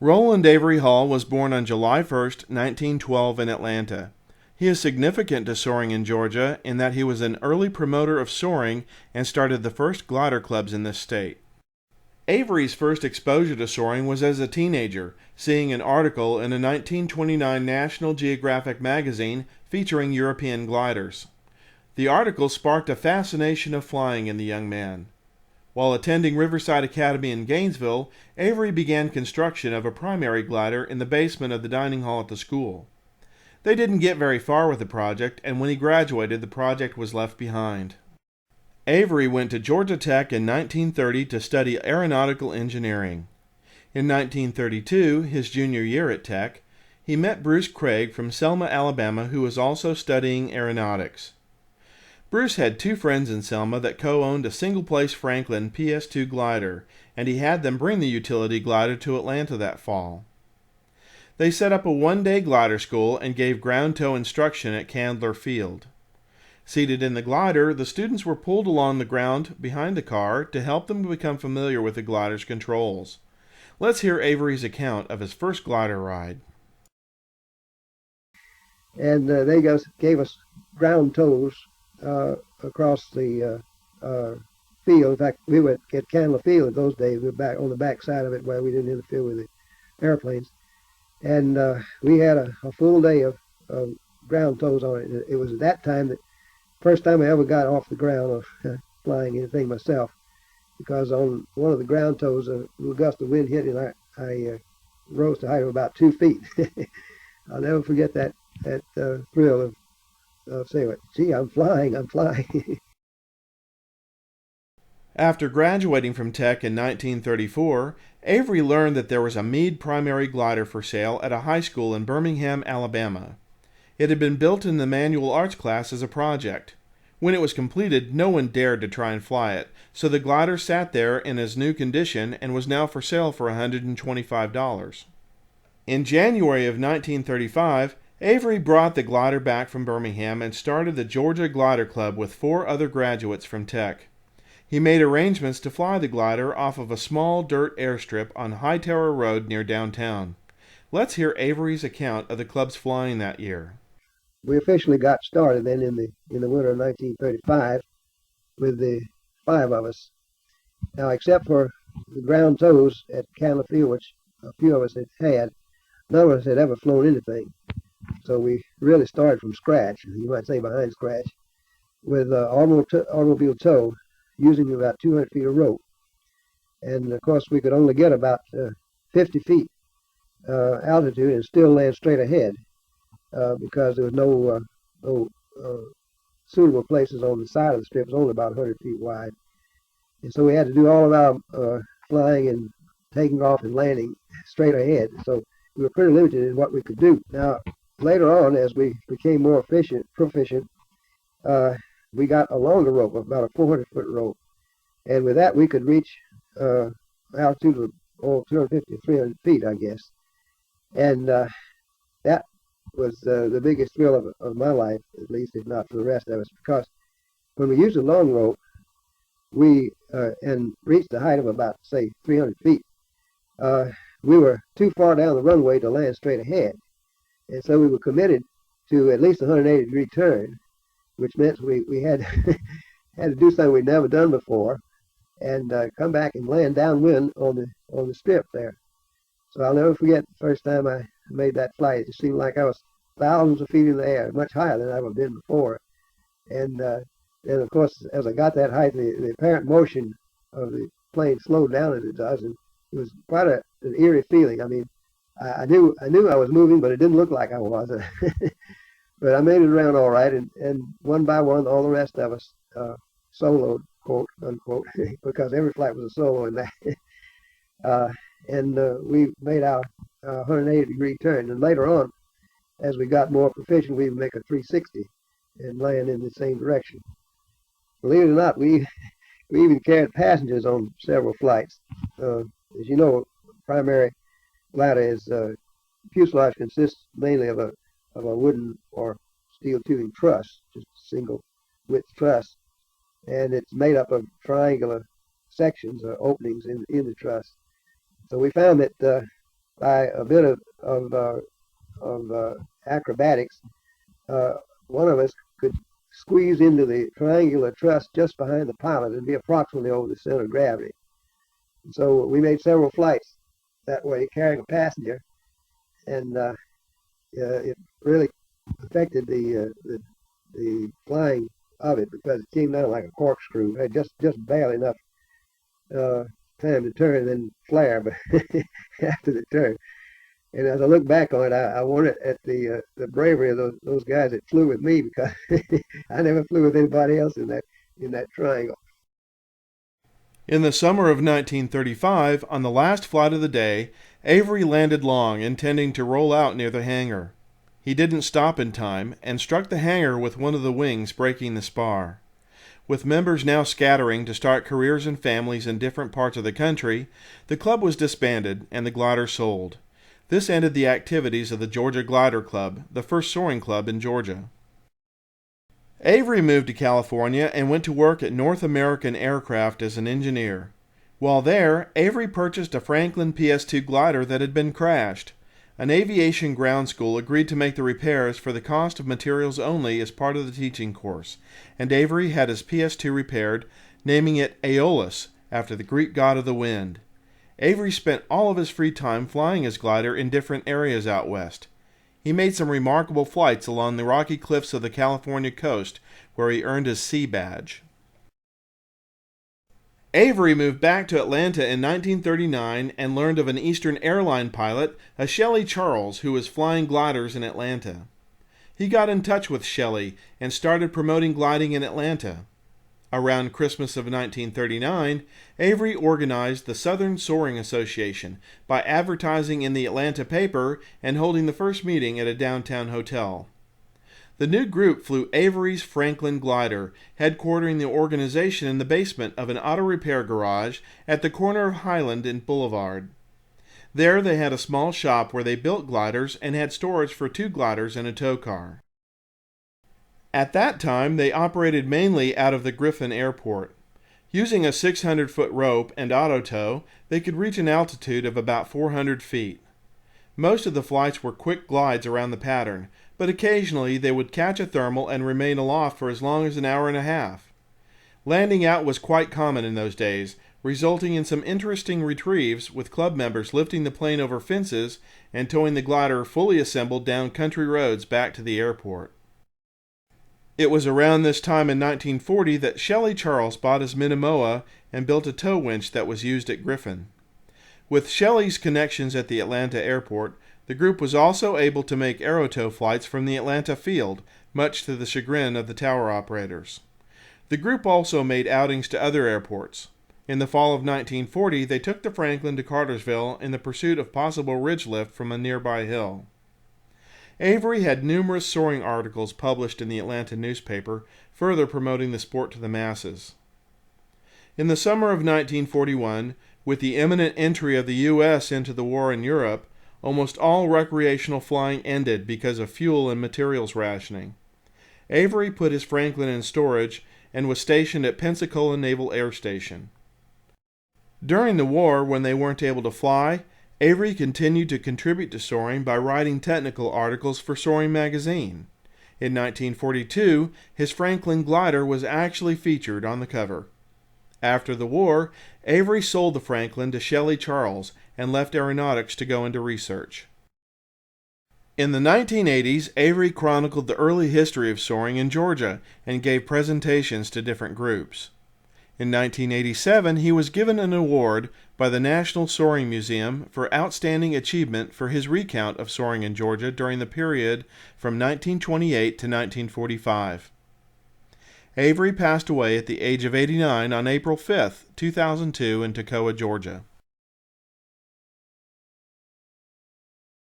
Roland Avery Hall was born on July 1st, 1912 in Atlanta. He is significant to soaring in Georgia in that he was an early promoter of soaring and started the first glider clubs in this state. Avery's first exposure to soaring was as a teenager, seeing an article in a 1929 National Geographic magazine featuring European gliders. The article sparked a fascination of flying in the young man. While attending Riverside Academy in Gainesville, Avery began construction of a primary glider in the basement of the dining hall at the school. They didn't get very far with the project, and when he graduated, the project was left behind. Avery went to Georgia Tech in 1930 to study aeronautical engineering. In 1932, his junior year at Tech, he met Bruce Craig from Selma, Alabama, who was also studying aeronautics. Bruce had two friends in Selma that co-owned a single-place Franklin PS-2 glider, and he had them bring the utility glider to Atlanta that fall. They set up a one-day glider school and gave ground tow instruction at Candler Field. Seated in the glider, the students were pulled along the ground behind the car to help them become familiar with the glider's controls. Let's hear Avery's account of his first glider ride. And they gave us ground tows across the field. In fact, we were at Candler Field in those days. We were back on the back side of it where we didn't interfere with the airplanes. And we had a full day of ground tows on it. It was at that time that first time I ever got off the ground of flying anything myself, because on one of the ground tows, a little gust of wind hit and I rose to a height of about 2 feet. I'll never forget that thrill of saying, gee, I'm flying. After graduating from Tech in 1934, Avery learned that there was a Meade primary glider for sale at a high school in Birmingham, Alabama. It had been built in the manual arts class as a project. When it was completed, no one dared to try and fly it, so the glider sat there in its new condition and was now for sale for $125. In January of 1935, Avery brought the glider back from Birmingham and started the Georgia Glider Club with 4 other graduates from Tech. He made arrangements to fly the glider off of a small dirt airstrip on Hightower Road near downtown. Let's hear Avery's account of the club's flying that year. We officially got started then in the winter of 1935 with the 5 of us. Now, except for the ground tows at Candler Field, which a few of us had, none of us had ever flown anything. So we really started from scratch, you might say behind scratch, with automobile tow, using about 200 feet of rope. And of course, we could only get about 50 feet altitude and still land straight ahead because there was no suitable places on the side of the strip. It was only about 100 feet wide. And so we had to do all of our flying and taking off and landing straight ahead. So we were pretty limited in what we could do. Now, later on, as we became more proficient, we got a longer rope, about a 400-foot rope. And with that, we could reach altitude of 250 to 300 feet, I guess. And that was the biggest thrill of my life, at least, if not for the rest of us, because when we used a long rope, we and reached a height of about, say, 300 feet, we were too far down the runway to land straight ahead. And so we were committed to at least a 180-degree turn, which meant we had had to do something we'd never done before, and come back and land downwind on the strip there. So I'll never forget the first time I made that flight. It seemed like I was thousands of feet in the air, much higher than I've ever been before. And of course, as I got that height, the apparent motion of the plane slowed down as it does, and it was quite an eerie feeling. I mean, I knew I was moving, but it didn't look like I was. But I made it around all right, and one by one, all the rest of us soloed, quote unquote, because every flight was a solo in that. And we made our 180-degree turn. And later on, as we got more proficient, we would make a 360 and land in the same direction. Believe it or not, we even carried passengers on several flights. As you know, primary glider is fuselage consists mainly of a wooden or steel tubing truss, just a single width truss, and it's made up of triangular sections or openings in the truss. So we found that by a bit of acrobatics, uh, one of us could squeeze into the triangular truss just behind the pilot and be approximately over the center of gravity. And so we made several flights that way, carrying a passenger, and it really affected the flying of it because it came down like a corkscrew. It had just barely enough uh, time to turn and then flare, but after the turn. And as I look back on it, I wonder at the bravery of those guys that flew with me because I never flew with anybody else in that triangle. In the summer of 1935, on the last flight of the day, Avery landed long, intending to roll out near the hangar. He didn't stop in time and struck the hangar with one of the wings, breaking the spar. With members now scattering to start careers and families in different parts of the country, the club was disbanded and the glider sold. This ended the activities of the Georgia Glider Club, the first soaring club in Georgia. Avery moved to California and went to work at North American Aircraft as an engineer. While there, Avery purchased a Franklin PS-2 glider that had been crashed. An aviation ground school agreed to make the repairs for the cost of materials only as part of the teaching course, and Avery had his PS-2 repaired, naming it Aeolus, after the Greek god of the wind. Avery spent all of his free time flying his glider in different areas out west. He made some remarkable flights along the rocky cliffs of the California coast, where he earned his C badge. Avery moved back to Atlanta in 1939 and learned of an Eastern Airline pilot, a Shelley Charles, who was flying gliders in Atlanta. He got in touch with Shelley and started promoting gliding in Atlanta. Around Christmas of 1939, Avery organized the Southern Soaring Association by advertising in the Atlanta paper and holding the first meeting at a downtown hotel. The new group flew Avery's Franklin glider, headquartering the organization in the basement of an auto repair garage at the corner of Highland and Boulevard. There they had a small shop where they built gliders and had storage for 2 gliders and a tow car. At that time, they operated mainly out of the Griffin Airport. Using a 600-foot rope and auto tow, they could reach an altitude of about 400 feet. Most of the flights were quick glides around the pattern, but occasionally they would catch a thermal and remain aloft for as long as an hour and a half. Landing out was quite common in those days, resulting in some interesting retrieves with club members lifting the plane over fences and towing the glider fully assembled down country roads back to the airport. It was around this time in 1940 that Shelley Charles bought his Minimoa and built a tow winch that was used at Griffin. With Shelley's connections at the Atlanta airport, the group was also able to make aerotow flights from the Atlanta field, much to the chagrin of the tower operators. The group also made outings to other airports. In the fall of 1940, they took the Franklin to Cartersville in the pursuit of possible ridge lift from a nearby hill. Avery had numerous soaring articles published in the Atlanta newspaper, further promoting the sport to the masses. In the summer of 1941, with the imminent entry of the U.S. into the war in Europe, almost all recreational flying ended because of fuel and materials rationing. Avery put his Franklin in storage and was stationed at Pensacola Naval Air Station. During the war, when they weren't able to fly, Avery continued to contribute to soaring by writing technical articles for Soaring magazine. In 1942, his Franklin glider was actually featured on the cover. After the war, Avery sold the Franklin to Shelley Charles and left aeronautics to go into research. In the 1980s, Avery chronicled the early history of soaring in Georgia and gave presentations to different groups. In 1987, he was given an award by the National Soaring Museum for outstanding achievement for his recount of soaring in Georgia during the period from 1928 to 1945. Avery passed away at the age of 89 on April 5, 2002 in Toccoa, Georgia.